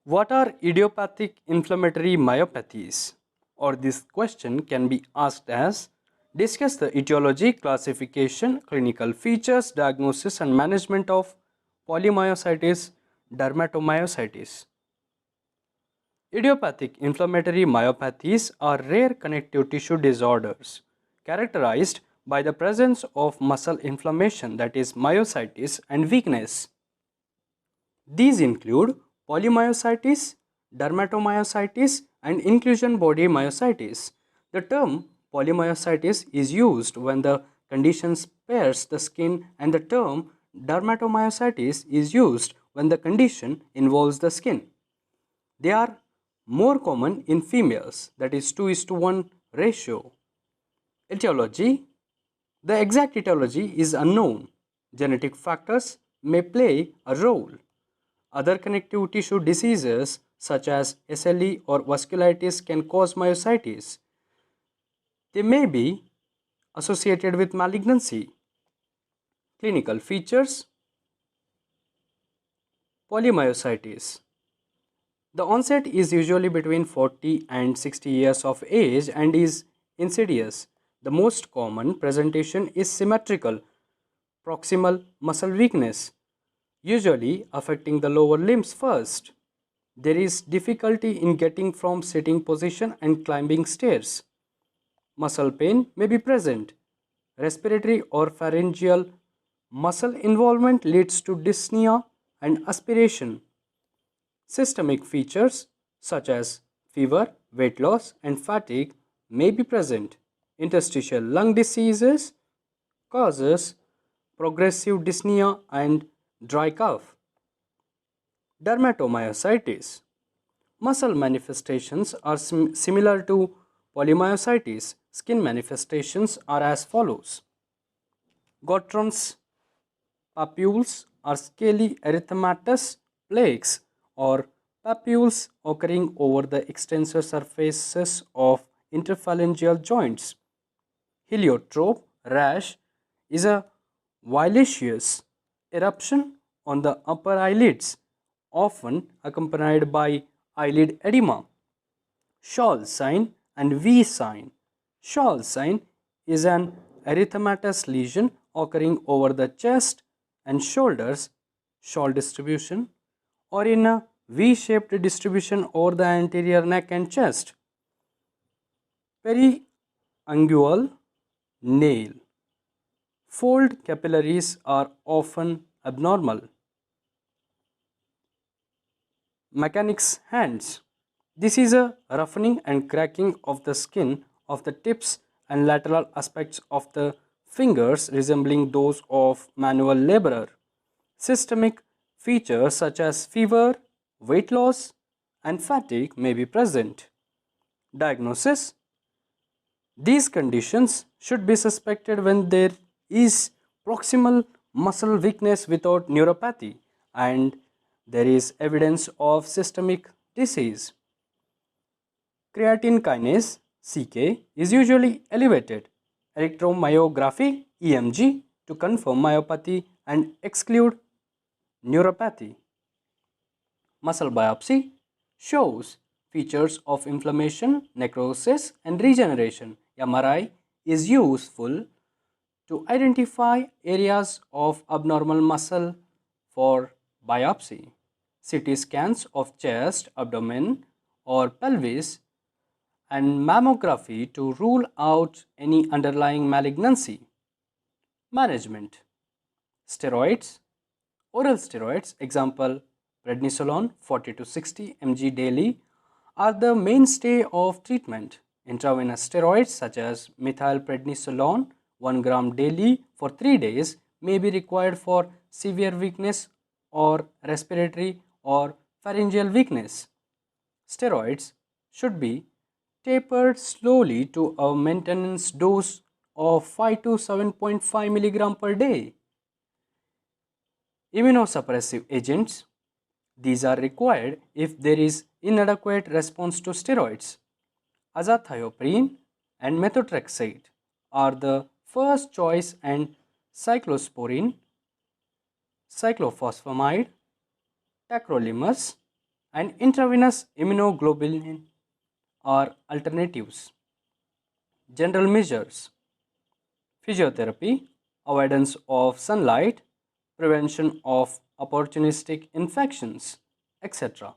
What are idiopathic inflammatory myopathies? Or this question can be asked as discuss the etiology, classification, clinical features, diagnosis and management of polymyositis, dermatomyositis. Idiopathic inflammatory myopathies are rare connective tissue disorders characterized by the presence of muscle inflammation, that is myositis, and weakness. These include polymyositis, dermatomyositis, and inclusion body myositis. The term polymyositis is used when the condition spares the skin, and the term dermatomyositis is used when the condition involves the skin. They are more common in females, that is 2:1 ratio. Etiology. The exact etiology is unknown. Genetic factors may play a role. Other connective tissue diseases such as SLE or vasculitis can cause myositis. They may be associated with malignancy. Clinical features. Polymyositis. The onset is usually between 40 and 60 years of age and is insidious. The most common presentation is symmetrical proximal muscle weakness, usually affecting the lower limbs first. There is difficulty in getting from sitting position and climbing stairs. Muscle pain may be present. Respiratory or pharyngeal muscle involvement leads to dyspnea and aspiration. Systemic features such as fever, weight loss, and fatigue may be present. Interstitial lung diseases causes progressive dyspnea and dry cough. Dermatomyositis. Muscle manifestations are similar to polymyositis. Skin manifestations are as follows. Gotrons papules are scaly erythematous plaques or papules occurring over the extensor surfaces of interphalangeal joints. Heliotrope rash is a violaceous eruption on the upper eyelids, often accompanied by eyelid edema. Shawl sign and V sign. Shawl sign is an erythematous lesion occurring over the chest and shoulders, shawl distribution, or in a V-shaped distribution over the anterior neck and chest. Periungual nail. Fold capillaries are often abnormal. Mechanics hands. This is a roughening and cracking of the skin of the tips and lateral aspects of the fingers resembling those of manual laborer. Systemic features such as fever, weight loss, and fatigue may be present. Diagnosis. These conditions should be suspected when there is proximal muscle weakness without neuropathy and there is evidence of systemic disease. Creatine kinase CK is usually elevated. Electromyography EMG to confirm myopathy and exclude neuropathy. Muscle biopsy shows features of inflammation, necrosis, and regeneration. MRI is useful to identify areas of abnormal muscle for biopsy. CT scans of chest, abdomen, or pelvis, and mammography to rule out any underlying malignancy. Management. Steroids. Oral steroids, example prednisolone 40 to 60 mg daily, are the mainstay of treatment. Intravenous steroids such as methylprednisolone 1 gram daily for 3 days may be required for severe weakness or respiratory or pharyngeal weakness. Steroids should be tapered slowly to a maintenance dose of 5 to 7.5 mg per day. Immunosuppressive agents. These are required if there is inadequate response to steroids. Azathioprine and methotrexate are the first choice and cyclosporine, cyclophosphamide, tacrolimus, and intravenous immunoglobulin are alternatives. General measures: physiotherapy, avoidance of sunlight, prevention of opportunistic infections, etc.